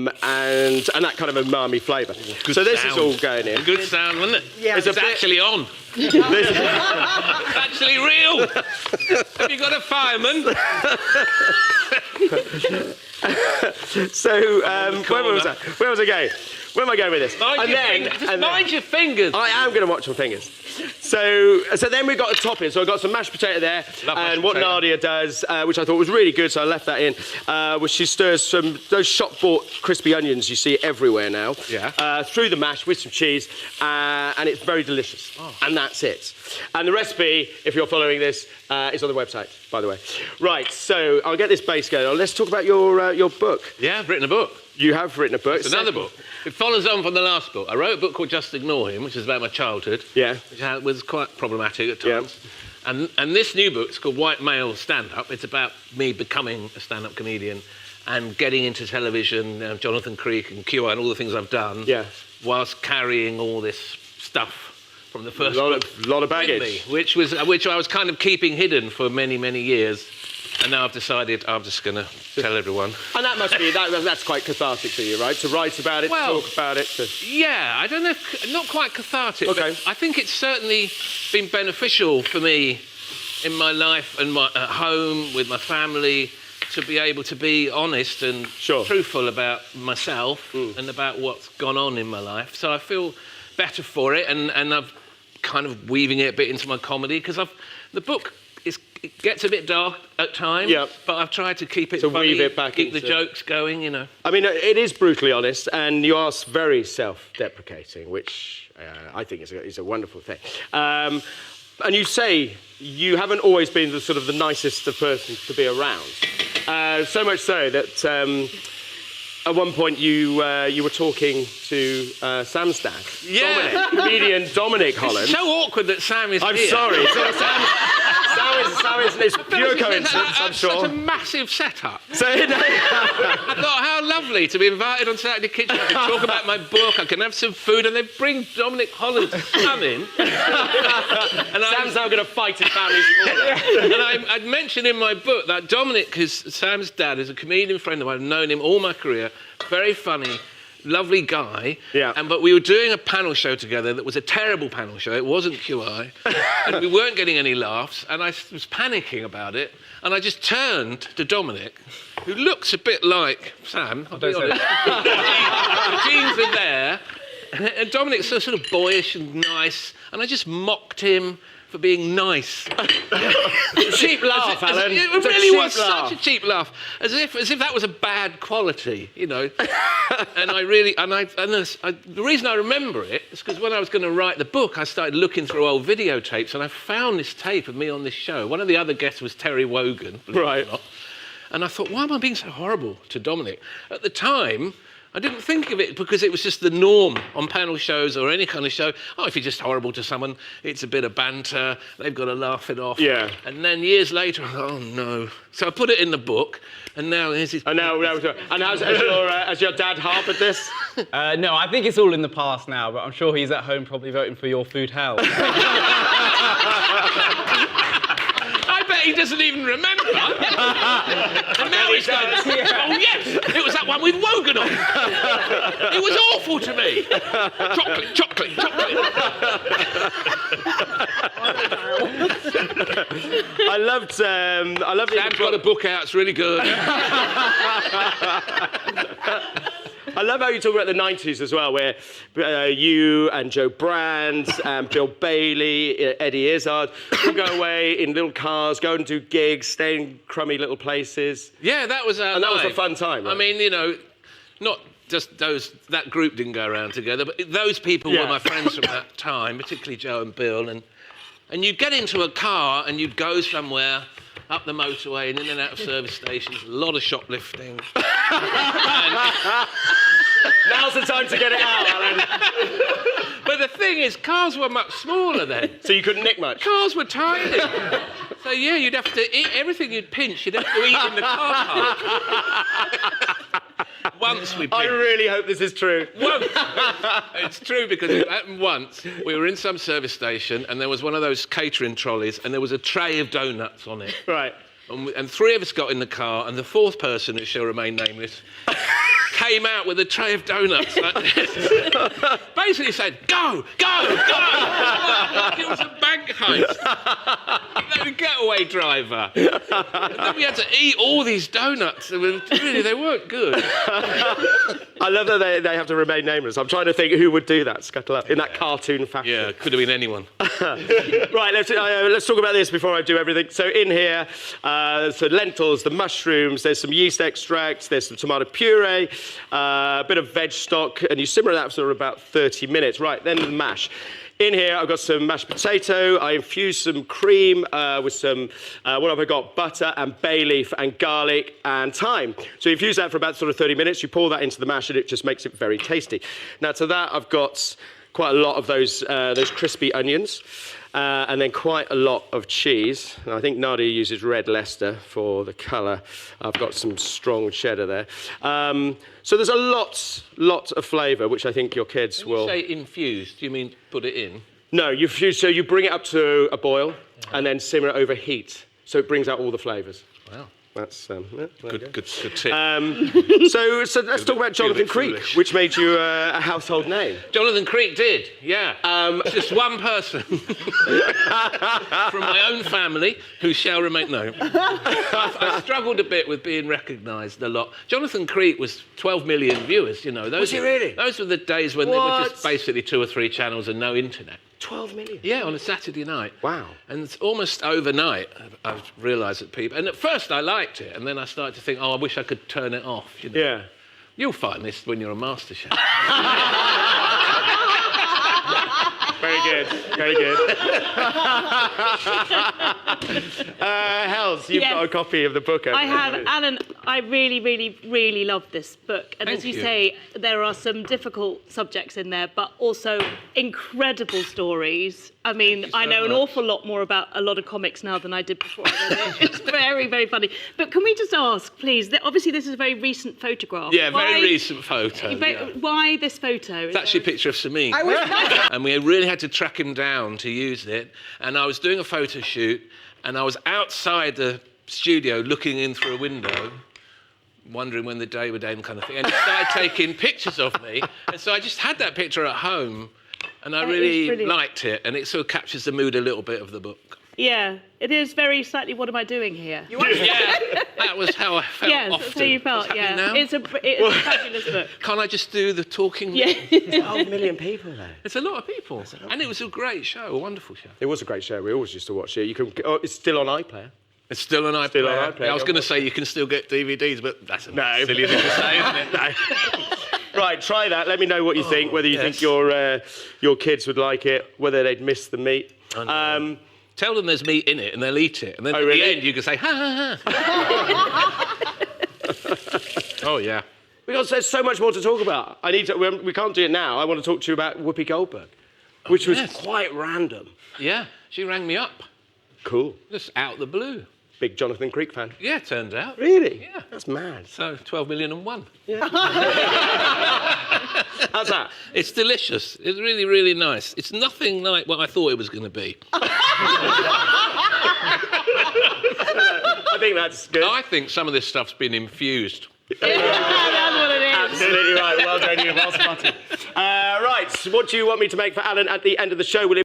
that kind of umami flavour. So this is all going in. Good sound, wasn't it? Yeah. It's actually on. It's actually real. Have you got a fireman? So where was I going? Where am I going with this? Mind your fingers. I am going to watch my fingers. So then we've got a topping. So I've got some mashed potato there, and what Nadia does, which I thought was really good, so I left that in, was she stirs some those shop-bought crispy onions you see everywhere now, through the mash with some cheese, and it's very delicious. Oh. And that's it. And the recipe, if you're following this, is on the website, by the way. Right, so I'll get this base going. Let's talk about your book. Yeah, I've written a book. You have written a book. It's another book. It follows on from the last book. I wrote a book called Just Ignore Him, which is about my childhood. Yeah. Which was quite problematic at times. Yeah. And this new book is called White Male Stand-Up. It's about me becoming a stand-up comedian and getting into television, Jonathan Creek and QI and all the things I've done, whilst carrying all this stuff from the first book. A lot of baggage. Me, which I was kind of keeping hidden for many, many years. And now I've decided I'm just going to tell everyone. And that must be, that's quite cathartic for you, right? To write about it, to talk about it. Yeah, I don't know, not quite cathartic, okay. But I think it's certainly been beneficial for me in my life and at home with my family to be able to be honest and truthful about myself and about what's gone on in my life. So I feel better for it, and I've kind of weaving it a bit into my comedy, because the book it gets a bit dark at times, but I've tried to keep it funny, weave it back keep the jokes going, you know. I mean, it is brutally honest, and you are very self-deprecating, which I think is a wonderful thing. And you say you haven't always been the nicest of persons to be around. So much so that at one point you were talking to Sam's dad, Dominic, comedian Dominic Holland. It's so awkward that Sam is here. I'm sorry. Sam is it's pure coincidence, I'm sure. Such a massive setup. So, I thought, how lovely to be invited on Saturday Kitchen. I can talk about my book, I can have some food, and they bring Dominic Holland to come in. And Sam's now going to fight his family's corner. And I'd mentioned in my book that Dominic, Sam's dad, is a comedian friend of mine. I've known him all my career. Very funny, lovely guy. Yeah. But we were doing a panel show together that was a terrible panel show. It wasn't QI. And we weren't getting any laughs. And I was panicking about it. And I just turned to Dominic, who looks a bit like Sam, I'll be honest. The genes are there. And Dominic's so sort of boyish and nice. And I just mocked him for being nice. Cheap laugh, Alan. It really was such a cheap laugh, as if that was a bad quality, you know. And the reason I remember it is because when I was going to write the book, I started looking through old videotapes, and I found this tape of me on this show. One of the other guests was Terry Wogan, right? And I thought, why am I being so horrible to Dominic? At the time, I didn't think of it because it was just the norm on panel shows or any kind of show. Oh, if you're just horrible to someone, it's a bit of banter, they've got to laugh it off. Yeah. And then years later, I thought, oh no. So I put it in the book, and now here's his... And has your dad harped this? No, I think it's all in the past now, but I'm sure he's at home probably voting for your food hell. I bet he doesn't even remember. And now he's going, oh yes, it was that one with Wogan on. It was awful to me. Chocolate. I loved Sam's got a book out, it's really good. I love how you talk about the 90s as well, where you and Joe Brand, Bill Bailey, Eddie Izzard all go away in little cars, go and do gigs, stay in crummy little places. Yeah, that was our And that life. was a fun time, right? I mean, you know, not just that group didn't go around together, but those people were my friends from that time, particularly Joe and Bill. And you'd get into a car and you'd go somewhere up the motorway and in and out of service stations, a lot of shoplifting. Now's the time to get it out, Alan. But the thing is, cars were much smaller then. So you couldn't nick much? Cars were tiny. So yeah, you'd have to eat everything you'd pinch, you'd have to eat in the car park. Once we pinched. I really hope this is true. Once. It's true because it happened once. We were in some service station and there was one of those catering trolleys and there was a tray of donuts on it. Right. And three of us got in the car and the fourth person, who shall remain nameless, came out with a tray of donuts like this. Basically said, go, go, go. Like it was a bank heist. Like a getaway driver. And then we had to eat all these donuts. Really, they weren't good. I love that they have to remain nameless. I'm trying to think who would do that, scuttle up, in that cartoon fashion. Yeah, it could have been anyone. Right, let's talk about this before I do everything. So in here, so lentils, the mushrooms, there's some yeast extract, there's some tomato puree, a bit of veg stock, and you simmer that for about 30 minutes. Right, then the mash. In here, I've got some mashed potato. I infused some cream with some, what have I got? Butter and bay leaf and garlic and thyme. So you infuse that for about sort of 30 minutes. You pour that into the mash and it just makes it very tasty. Now to that, I've got quite a lot of those crispy onions. And then quite a lot of cheese. And I think Nadia uses red Leicester for the colour. I've got some strong cheddar there. So there's a lot of flavour, which I think your kids will... When you say infused, do you mean put it in? No, so you bring it up to a boil and then simmer it over heat. So it brings out all the flavours. Wow. That's good tip. So let's talk about Jonathan Creek, which made you a household name. Jonathan Creek did, yeah. Just one person from my own family who shall remain known. I struggled a bit with being recognised a lot. Jonathan Creek was 12 million viewers, you know. Was he really? Those were the days when there were just basically 2 or 3 channels and no internet. 12 million? Yeah, on a Saturday night. Wow. And it's almost overnight, I realised that people... And at first I liked it, and then I started to think, I wish I could turn it off, you know. Yeah. You'll find this when you're a master chef. Very good, very good. Hels, you've got a copy of the book. I have, Alan. I really, really, really love this book, and as you say, there are some difficult subjects in there, but also incredible stories. I mean, I know an awful lot more about a lot of comics now than I did before. It's very, very funny. But can we just ask, please? Obviously, this is a very recent photograph. Yeah, very recent photo. Why this photo? It's actually a picture of Samin. And we really had to track him down to use it. And I was doing a photo shoot, and I was outside the studio looking in through a window, wondering when the day would end kind of thing. And he started taking pictures of me. And so I just had that picture at home, and I really liked it. And it sort of captures the mood a little bit of the book. Yeah, it is very slightly, what am I doing here? Yeah, that was how I felt often. That's how you felt, yeah. Now? It's a fabulous book. Can't I just do the talking? Yeah. 12 million people there. It's a lot of people. And it was a great show, a wonderful show. It was a great show. We always used to watch it. It's still on iPlayer. It's still on iPlayer. I was going to say you can still get DVDs, but that's a silly thing to say, isn't it? No. Right, try that. Let me know what you think, whether you think your kids would like it, whether they'd miss the meat. Tell them there's meat in it and they'll eat it. And then at the end you can say, ha, ha, ha. Oh, yeah. Because there's so much more to talk about. We can't do it now. I want to talk to you about Whoopi Goldberg, which was quite random. Yeah, she rang me up. Cool. Just out of the blue. Big Jonathan Creek fan. Yeah, turns out. Really? Yeah. That's mad. So 12 million and one. Yeah. How's that? It's delicious. It's really, really nice. It's nothing like what I thought it was going to be. I think that's good. I think some of this stuff's been infused. Yeah, that's what it is. Absolutely right. Well done, you. Well spotted. Right, what do you want me to make for Alan at the end of the show? Will it